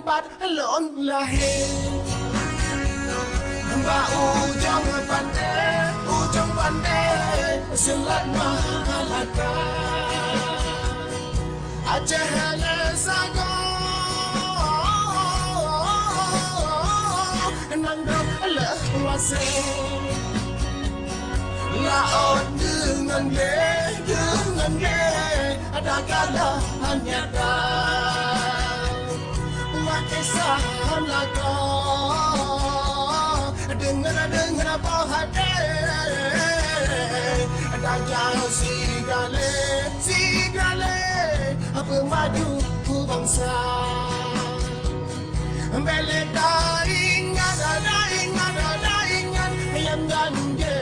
tempat lon lahir. Mbak ujung pandai Selat Malaka Aceh Lesago Nangdok lewase Laon dengan ge Ada kalah hanya kisah laga Dengar apa hati Dajjal sigale Pemadu bangsa Bele daingan Yang ganje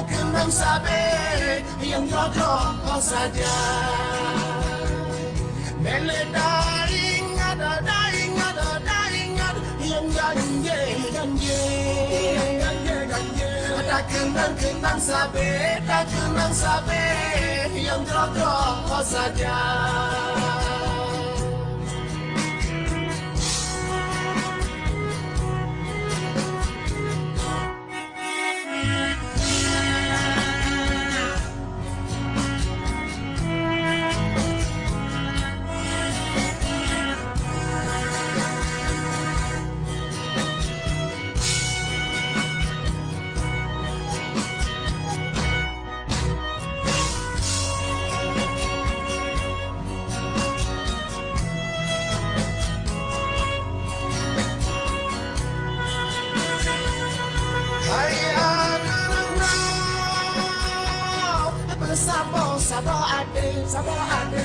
Kenang sabe Yang jodoh saja Bele daingan Yang ganje Tak kenang sabe Yang jodoh saja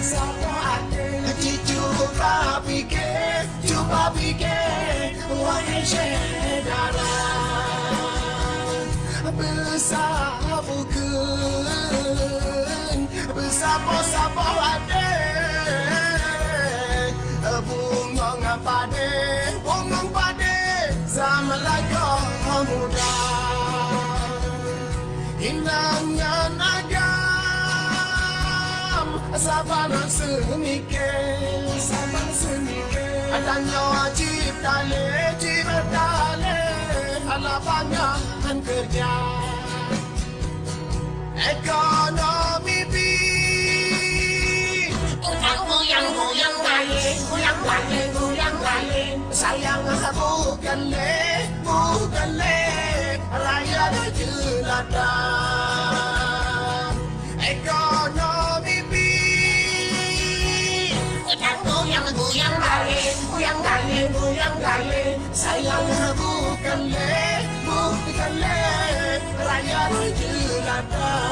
Sabo ade Cuba pikir Wahai syedara Bersabo ade Bungong pade Zaman laga muda Indahnya naga Sabana semikir Adanya ciptale Lapangan kerja Ekonomi Goyang Sayang bukan le Rakyat jelata Ekonomi Goyang galin Sayang bukan le Rakyat jelata